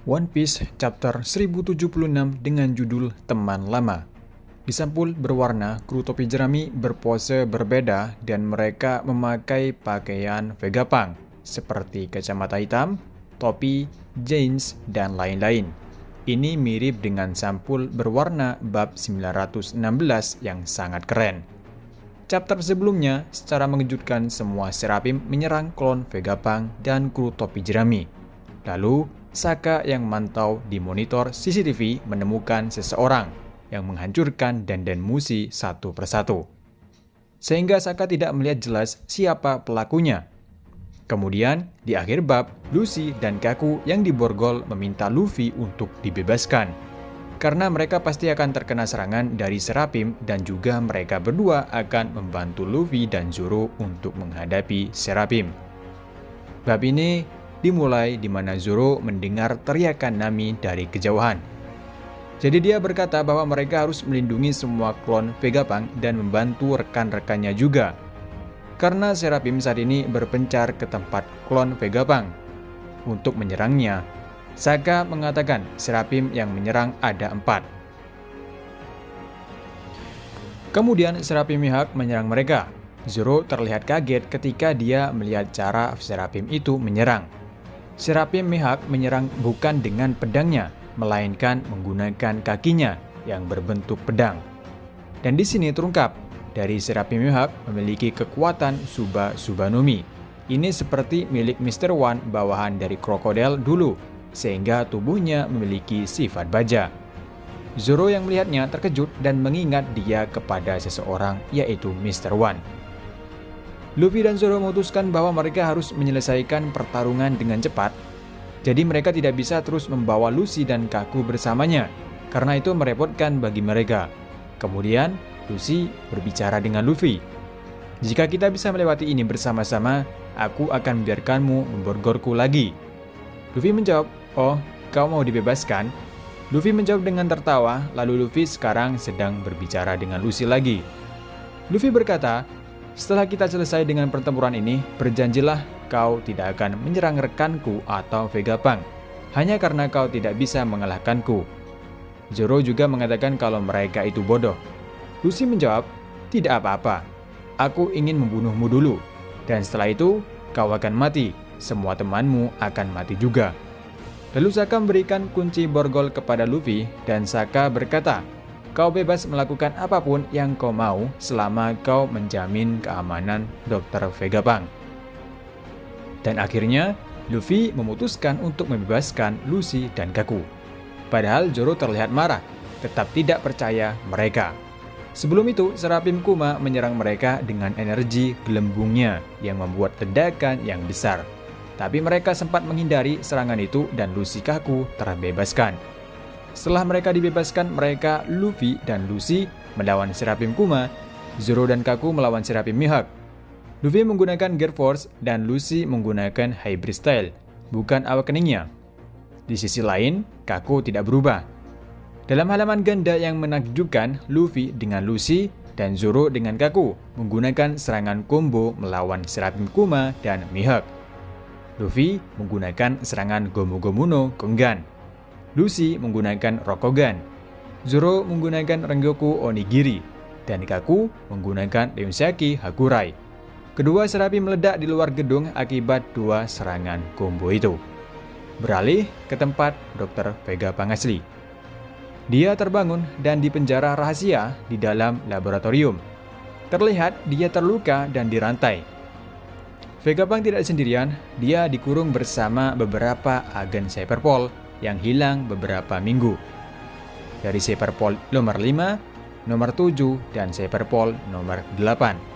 One Piece chapter 1076 dengan judul Teman Lama. Di sampul berwarna, kru topi jerami berpose berbeda dan mereka memakai pakaian Vegapunk seperti kacamata hitam, topi, jeans, dan lain-lain. Ini mirip dengan sampul berwarna bab 916 yang sangat keren. Chapter sebelumnya, secara mengejutkan semua Seraphim menyerang klon Vegapunk dan kru topi jerami. Lalu, Sokka yang mantau di monitor CCTV menemukan seseorang yang menghancurkan Dandan Mushi satu persatu. Sehingga Sokka tidak melihat jelas siapa pelakunya. Kemudian, di akhir bab, Luffy dan Kaku yang diborgol meminta Luffy untuk dibebaskan. Karena mereka pasti akan terkena serangan dari Seraphim dan juga mereka berdua akan membantu Luffy dan Zoro untuk menghadapi Seraphim. Bab ini dimulai di mana Zoro mendengar teriakan Nami dari kejauhan. Jadi dia berkata bahwa mereka harus melindungi semua klon Vegapunk dan membantu rekan-rekannya juga. Karena Seraphim saat ini berpencar ke tempat klon Vegapunk untuk menyerangnya. Sokka mengatakan Seraphim yang menyerang ada 4. Kemudian Seraphim Mihawk menyerang mereka. Zoro terlihat kaget ketika dia melihat cara Seraphim itu menyerang. Seraphim Mihawk menyerang bukan dengan pedangnya, melainkan menggunakan kakinya yang berbentuk pedang. Dan di sini terungkap, dari Seraphim Mihawk memiliki kekuatan Suba-Subanomi. Ini seperti milik Mr. One bawahan dari Crocodile dulu, sehingga tubuhnya memiliki sifat baja. Zoro yang melihatnya terkejut dan mengingat dia kepada seseorang, yaitu Mr. One. Luffy dan Zoro memutuskan bahwa mereka harus menyelesaikan pertarungan dengan cepat, jadi mereka tidak bisa terus membawa Luffy dan Kaku bersamanya, karena itu merepotkan bagi mereka. Kemudian, Luffy berbicara dengan Luffy. Jika kita bisa melewati ini bersama-sama, aku akan membiarkanmu memborgolku lagi. Luffy menjawab, "Oh, kau mau dibebaskan?" Luffy menjawab dengan tertawa, lalu Luffy sekarang sedang berbicara dengan Luffy lagi. Luffy berkata, "Setelah kita selesai dengan pertempuran ini, berjanjilah kau tidak akan menyerang rekanku atau Vegapunk, hanya karena kau tidak bisa mengalahkanku." Zoro juga mengatakan kalau mereka itu bodoh. Luffy menjawab, "Tidak apa-apa, aku ingin membunuhmu dulu, dan setelah itu kau akan mati. Semua temanmu akan mati juga." Lalu Sokka memberikan kunci borgol kepada Luffy dan Sokka berkata, "Kau bebas melakukan apapun yang kau mau selama kau menjamin keamanan Dr. Vegapunk." Dan akhirnya, Luffy memutuskan untuk membebaskan Luffy dan Kaku. Padahal Zoro terlihat marah, tetap tidak percaya mereka. Sebelum itu, Seraphim Kuma menyerang mereka dengan energi gelembungnya yang membuat ledakan yang besar. Tapi mereka sempat menghindari serangan itu dan Luffy Kaku terbebaskan. Setelah mereka dibebaskan, mereka, Luffy dan Luffy melawan Seraphim Kuma, Zoro dan Kaku melawan Seraphim Mihawk. Luffy menggunakan Gear Force dan Luffy menggunakan Hybrid Style, bukan awakeningnya. Di sisi lain, Kaku tidak berubah. Dalam halaman ganda yang menakjubkan, Luffy dengan Luffy dan Zoro dengan Kaku menggunakan serangan combo melawan Seraphim Kuma dan Mihawk. Luffy menggunakan serangan Gomu-Gomu no Kongan. Luffy menggunakan Rokogan. Zoro menggunakan Rengoku Onigiri. Dan Kaku menggunakan Deusaki Hakurai. Kedua Seraphim meledak di luar gedung akibat dua serangan combo itu. Beralih ke tempat Dr. Vegapunk asli. Dia terbangun dan dipenjara rahasia di dalam laboratorium. Terlihat dia terluka dan dirantai. Vegapunk tidak sendirian, dia dikurung bersama beberapa agen Cyberpol yang hilang beberapa minggu. Dari Cyberpol nomor 5, nomor 7, dan Cyberpol nomor 8.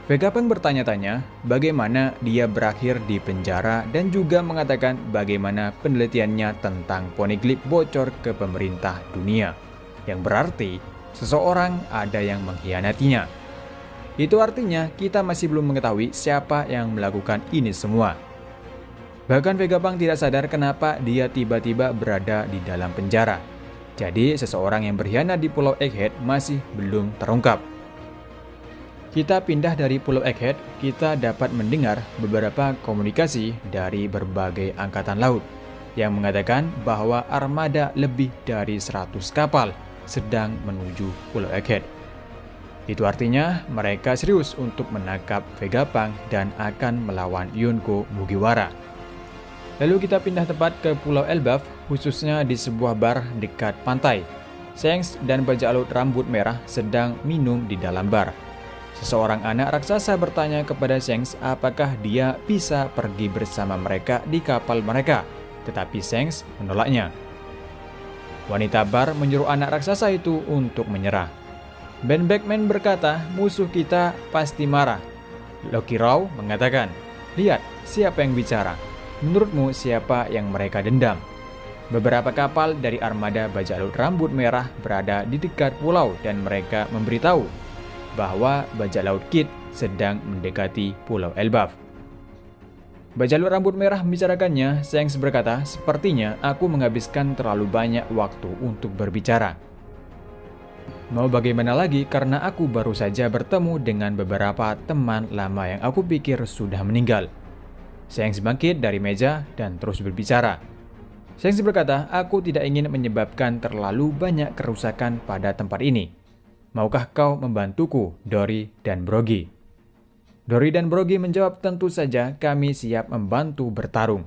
Vegapunk bertanya-tanya bagaimana dia berakhir di penjara dan juga mengatakan bagaimana penelitiannya tentang Poneglyph bocor ke pemerintah dunia, yang berarti seseorang ada yang mengkhianatinya. Itu artinya kita masih belum mengetahui siapa yang melakukan ini semua. Bahkan Vegapunk tidak sadar kenapa dia tiba-tiba berada di dalam penjara. Jadi seseorang yang berkhianat di Pulau Egghead masih belum terungkap. Kita pindah dari Pulau Egghead, kita dapat mendengar beberapa komunikasi dari berbagai angkatan laut. yang mengatakan bahwa armada lebih dari 100 kapal sedang menuju Pulau Egghead. Itu artinya mereka serius untuk menangkap Vegapunk dan akan melawan Yonko Mugiwara. Lalu kita pindah tempat ke Pulau Elbaf, khususnya di sebuah bar dekat pantai. Shanks dan bajak laut rambut merah sedang minum di dalam bar. Seseorang anak raksasa bertanya kepada Shanks apakah dia bisa pergi bersama mereka di kapal mereka, tetapi Shanks menolaknya. Wanita bar menyuruh anak raksasa itu untuk menyerah. Ben Beckman berkata, musuh kita pasti marah. Loki Rao mengatakan, lihat siapa yang bicara. Menurutmu siapa yang mereka dendam? Beberapa kapal dari armada bajak laut rambut merah berada di dekat pulau dan mereka memberitahu bahwa bajak laut Kid sedang mendekati Pulau Elbaf. Bajak laut rambut merah membicarakannya. Shanks berkata, sepertinya aku menghabiskan terlalu banyak waktu untuk berbicara. Mau bagaimana lagi karena aku baru saja bertemu dengan beberapa teman lama yang aku pikir sudah meninggal. Shanks bangkit dari meja dan terus berbicara. Shanks berkata, aku tidak ingin menyebabkan terlalu banyak kerusakan pada tempat ini. Maukah kau membantuku, Dory dan Brogy? Dory dan Brogy menjawab, tentu saja kami siap membantu bertarung.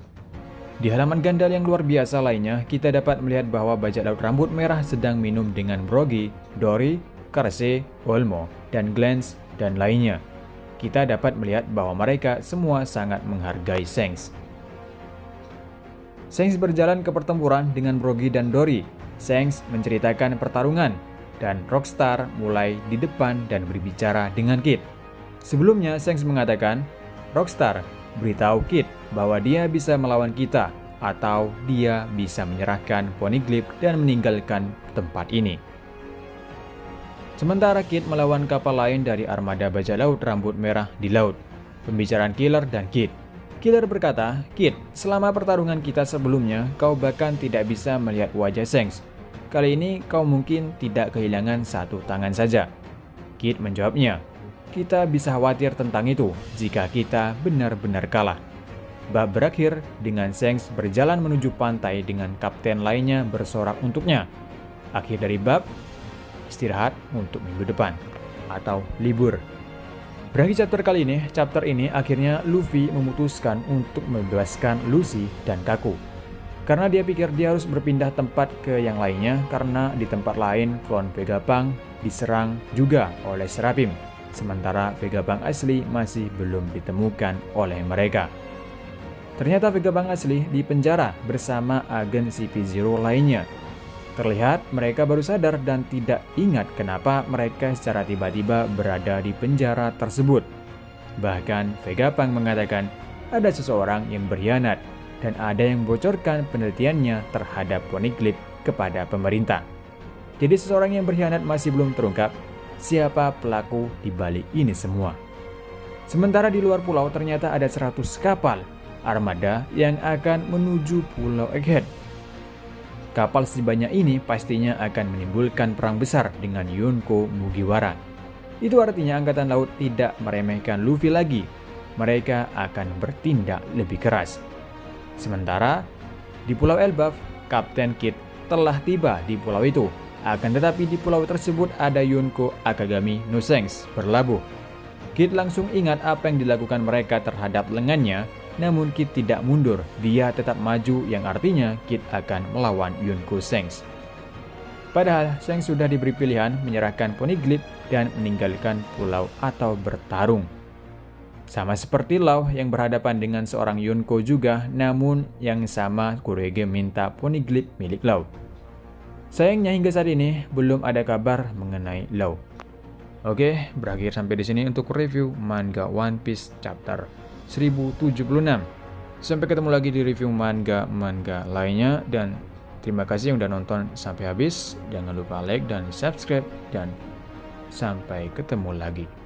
Di halaman Gandal yang luar biasa lainnya, kita dapat melihat bahwa bajak laut rambut merah sedang minum dengan Brogy, Dory, Cersei, Olmo, dan Glance, dan lainnya. Kita dapat melihat bahwa mereka semua sangat menghargai Shanks. Shanks berjalan ke pertempuran dengan Brogy dan Dory. Shanks menceritakan pertarungan, dan Rockstar mulai di depan dan berbicara dengan Kid. Sebelumnya, Shanks mengatakan, Rockstar, beritahu Kid bahwa dia bisa melawan kita, atau dia bisa menyerahkan Poneglyph dan meninggalkan tempat ini. Sementara Kid melawan kapal lain dari armada bajak laut rambut merah di laut. Pembicaraan Killer dan Kid. Killer berkata, Kid, selama pertarungan kita sebelumnya, kau bahkan tidak bisa melihat wajah Shanks. Kali ini kau mungkin tidak kehilangan satu tangan saja. Kid menjawabnya, kita bisa khawatir tentang itu jika kita benar-benar kalah. Bab berakhir dengan Shanks berjalan menuju pantai dengan kapten lainnya bersorak untuknya. Akhir dari bab, istirahat untuk minggu depan atau libur. Berakhir chapter kali ini, chapter ini akhirnya Luffy memutuskan untuk membebaskan Lucy dan Kaku. Karena dia pikir dia harus berpindah tempat ke yang lainnya karena di tempat lain klon Vegapunk diserang juga oleh Serapim. Sementara Vegapunk asli masih belum ditemukan oleh mereka. Ternyata Vegapunk asli dipenjara bersama agen CP0 lainnya. Terlihat mereka baru sadar dan tidak ingat kenapa mereka secara tiba-tiba berada di penjara tersebut. Bahkan Vegapunk mengatakan ada seseorang yang berkhianat dan ada yang membocorkan penelitiannya terhadap Poneglyph kepada pemerintah. Jadi seseorang yang berkhianat masih belum terungkap siapa pelaku di balik ini semua. Sementara di luar pulau ternyata ada 100 kapal armada yang akan menuju Pulau Egghead. Kapal sebanyak ini pastinya akan menimbulkan perang besar dengan Yonko Mugiwara. Itu artinya Angkatan Laut tidak meremehkan Luffy lagi. Mereka akan bertindak lebih keras. Sementara di Pulau Elbaf, Kapten Kid telah tiba di pulau itu. Akan tetapi di pulau tersebut ada Yonko Akagami no Shanks berlabuh. Kid langsung ingat apa yang dilakukan mereka terhadap lengannya. Namun Kid tidak mundur, dia tetap maju yang artinya Kid akan melawan Yonko Shanks. Padahal Shanks sudah diberi pilihan menyerahkan Poneglyph dan meninggalkan pulau atau bertarung. Sama seperti Law yang berhadapan dengan seorang Yonko juga, namun yang sama Kurohige minta Poneglyph milik Law. Sayangnya hingga saat ini belum ada kabar mengenai Law. Oke, berakhir sampai di sini untuk review manga One Piece chapter 1076. Sampai ketemu lagi di review manga lainnya dan terima kasih yang udah nonton sampai habis. Jangan lupa like dan subscribe dan sampai ketemu lagi.